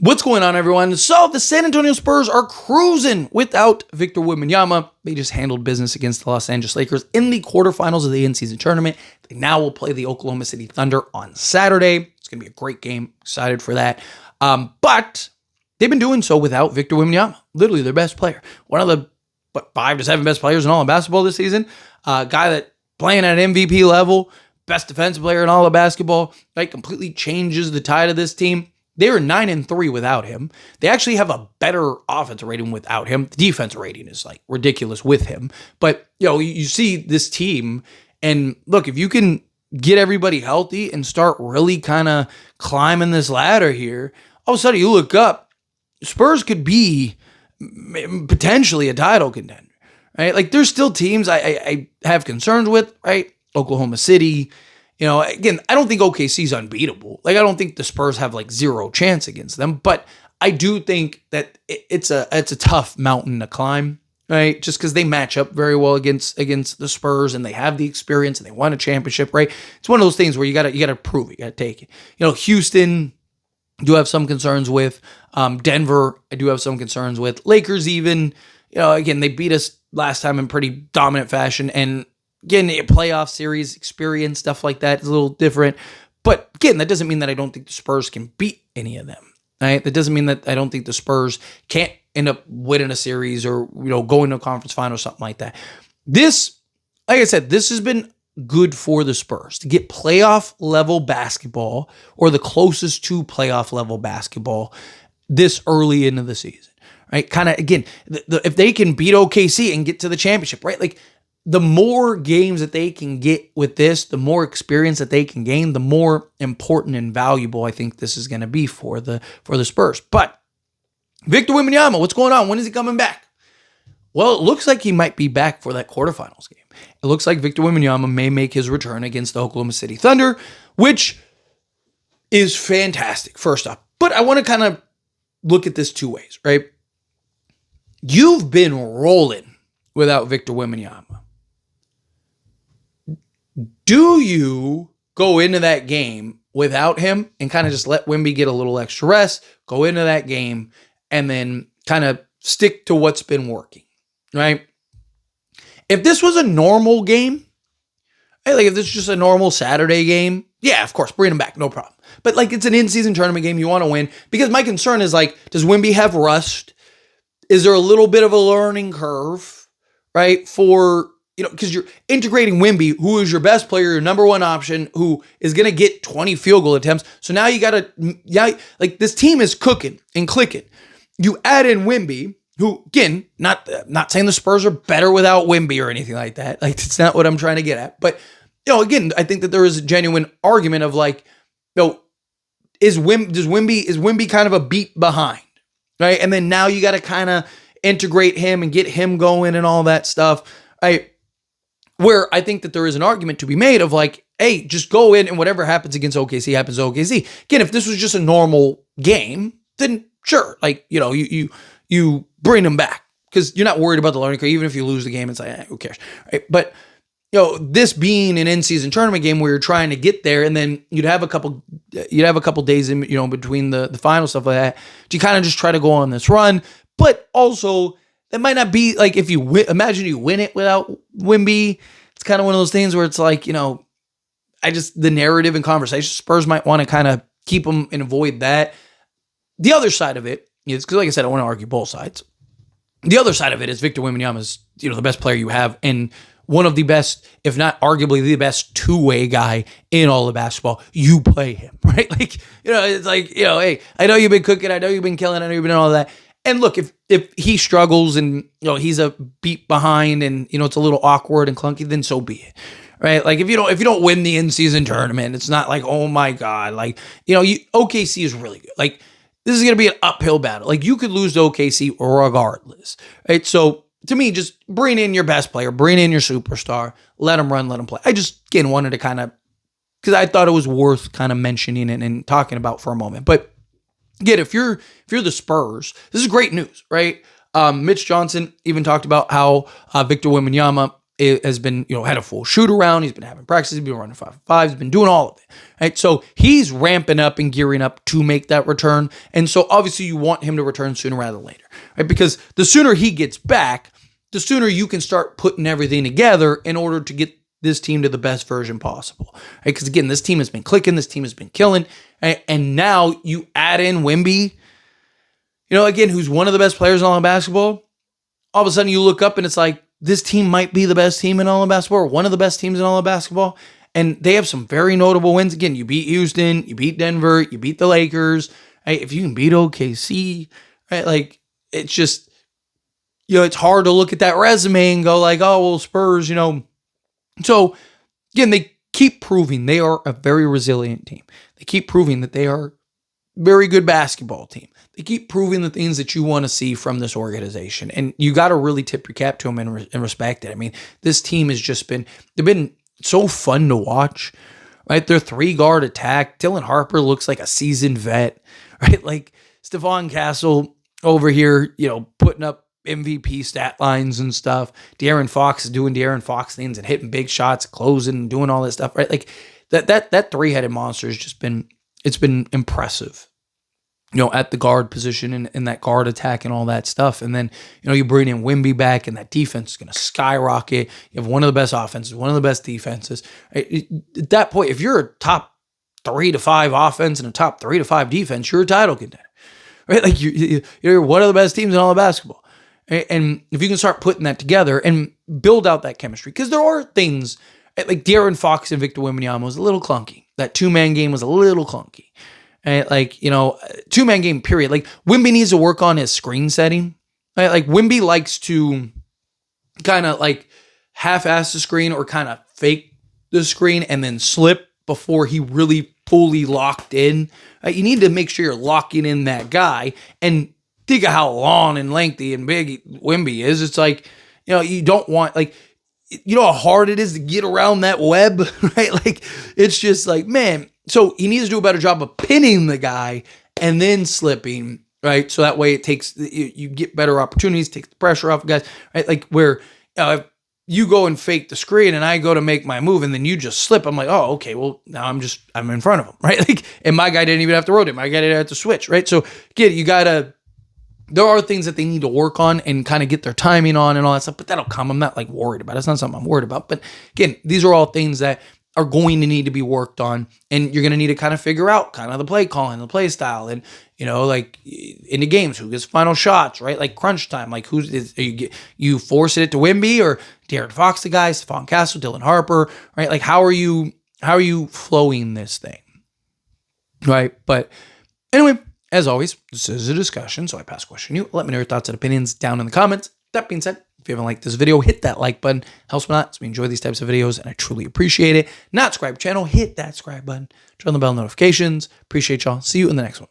What's going on, everyone? So the San Antonio Spurs are cruising without Victor Wembanyama. They just handled business against the Los Angeles Lakers in the quarterfinals of the in-season tournament. They now will play the Oklahoma City Thunder on Saturday. It's going to be a great game. Excited for that. But they've been doing so without Victor Wembanyama, literally their best player. One of the 5 to 7 best players in all of basketball this season. Guy that playing at an MVP level, best defensive player in all of basketball, right? Completely changes the tide of this team. They are 9-3 without him. They actually have a better offensive rating without him. The defensive rating is like ridiculous with him. But you see this team, and look, if you can get everybody healthy and start really kind of climbing this ladder here, all of a sudden you look up, Spurs could be potentially a title contender, right? Like there's still teams I have concerns with, right? Oklahoma City. Again, I don't think OKC is unbeatable. Like, I don't think the Spurs have like zero chance against them, but I do think that it's a tough mountain to climb, right? Just because they match up very well against the Spurs and they have the experience and they won a championship, right? It's one of those things where you gotta prove it, you gotta take it. Houston, I do have some concerns with. Denver, I do have some concerns with. Lakers, even, again, they beat us last time in pretty dominant fashion, and again, a playoff series experience, stuff like that is a little different. But again, that doesn't mean that I don't think the Spurs can beat any of them. Right? That doesn't mean that I don't think the Spurs can't end up winning a series or going to a conference final or something like that. This, like I said, this has been good for the Spurs to get playoff level basketball or the closest to playoff level basketball this early into the season. Right? Kind of, again, if they can beat OKC and get to the championship, right? Like, the more games that they can get with this, the more experience that they can gain, the more important and valuable I think this is going to be for the Spurs. But Victor Wembanyama, what's going on? When is he coming back? Well, it looks like he might be back for that quarterfinals game. It looks like Victor Wembanyama may make his return against the Oklahoma City Thunder, which is fantastic, first off. But I want to kind of look at this two ways, right? You've been rolling without Victor Wembanyama. Do you go into that game without him and kind of just let Wemby get a little extra rest, go into that game, and then kind of stick to what's been working, right? If this was a normal game, like if this is just a normal Saturday game, yeah, of course, bring him back, no problem. But like it's an in-season tournament game, you want to win. Because my concern is like, does Wemby have rust? Is there a little bit of a learning curve, right, for... because you're integrating Wemby, who is your best player, your number one option, who is going to get 20 field goal attempts. So now you got to, like this team is cooking and clicking. You add in Wemby, who, again, not saying the Spurs are better without Wemby or anything like that. Like, it's not what I'm trying to get at. But, again, I think that there is a genuine argument of like, is Wemby kind of a beat behind, right? And then now you got to kind of integrate him and get him going and all that stuff, right? Where I think that there is an argument to be made of like, hey, just go in and whatever happens against OKC happens to OKC. Again, if this was just a normal game, then sure, like, you bring them back because you're not worried about the learning curve. Even if you lose the game, it's like, who cares, right? But, this being an in-season tournament game where you're trying to get there and then you'd have a couple days in, between the final stuff like that, to kind of just try to go on this run. But also, that might not be like if you imagine you win it without Wemby. It's kind of one of those things where it's like, the narrative and conversation, Spurs might want to kind of keep them and avoid that. The other side of it is, because like I said, I want to argue both sides. The other side of it is Victor Wembanyama is, the best player you have and one of the best, if not arguably the best two-way guy in all of basketball. You play him, right? Like, it's like, hey, I know you've been cooking. I know you've been killing. I know you've been doing all that. And look, if he struggles and he's a beat behind and it's a little awkward and clunky, then so be it, right? Like if you don't win the in-season tournament, it's not like, oh my god, like OKC is really good. Like this is gonna be an uphill battle. Like you could lose to OKC regardless, right? So to me, just bring in your best player, bring in your superstar, let him run, let him play. I just again wanted to kind of because I thought it was worth kind of mentioning it and talking about for a moment, but. Again, if you're the Spurs, this is great news, right? Mitch Johnson even talked about how Victor Wembanyama has been, had a full shoot around. He's been having practices. He's been running 5-5. He's been doing all of it. Right. So he's ramping up and gearing up to make that return. And so obviously you want him to return sooner rather than later, right? Because the sooner he gets back, the sooner you can start putting everything together in order to get this team to the best version possible. Right? Because again, this team has been clicking. This team has been killing. Right? And now you add in Wemby, again, who's one of the best players in all of basketball. All of a sudden you look up and it's like, this team might be the best team in all of basketball, or one of the best teams in all of basketball. And they have some very notable wins. Again, you beat Houston, you beat Denver, you beat the Lakers. Right? If you can beat OKC, right? Like, it's just, it's hard to look at that resume and go like, oh, well, Spurs, So, again, they keep proving they are a very resilient team. They keep proving that they are a very good basketball team. They keep proving the things that you want to see from this organization. And you got to really tip your cap to them and respect it. I mean, this team has just they've been so fun to watch, right? Their 3-guard attack. Dylan Harper looks like a seasoned vet, right? Like Stephon Castle over here, putting up MVP stat lines and stuff. De'Aaron Fox is doing De'Aaron Fox things and hitting big shots, closing, and doing all this stuff, right? Like that three-headed monster has just been impressive. At the guard position and in that guard attack and all that stuff. And then, you bring in Wemby back and that defense is going to skyrocket. You have one of the best offenses, one of the best defenses. At that point, if you're a top 3 to 5 offense and a top 3 to 5 defense, you're a title contender, right? Like you're one of the best teams in all of basketball. And if you can start putting that together and build out that chemistry, because there are things like De'Aaron Fox and Victor Wembanyama was a little clunky. That 2-man game was a little clunky. Right? Like, 2-man game, period. Like, Wemby needs to work on his screen setting. Right? Like, Wemby likes to kind of like half-ass the screen or kind of fake the screen and then slip before he really fully locked in. Right? You need to make sure you're locking in that guy. And think of how long and lengthy and big Wemby is. It's like, you don't want, like, how hard it is to get around that web, right? Like, it's just like, man. So he needs to do a better job of pinning the guy and then slipping, right? So that way it takes, you get better opportunities, takes the pressure off guys, right? Like where if you go and fake the screen and I go to make my move and then you just slip, I'm like, oh, okay, well, now I'm in front of him, right? Like, and my guy didn't even have to rotate, my guy didn't have to switch, right? So again, there are things that they need to work on and kind of get their timing on and all that stuff, but that'll come. I'm not like worried about it. It's not something I'm worried about. But again, these are all things that are going to need to be worked on, and you're going to need to kind of figure out kind of the play calling, the play style, and like in the games, who gets final shots, right? Like crunch time, like you forcing it to Wemby or De'Aaron Fox, the guy, Stephon Castle, Dylan Harper, right? Like how are you flowing this thing, right? But anyway, as always, this is a discussion, so I pass the question to you. Let me know your thoughts and opinions down in the comments. That being said, if you haven't liked this video, hit that like button. Helps me a lot. So we enjoy these types of videos, and I truly appreciate it. Not subscribe channel, hit that subscribe button. Turn on the bell notifications. Appreciate y'all. See you in the next one.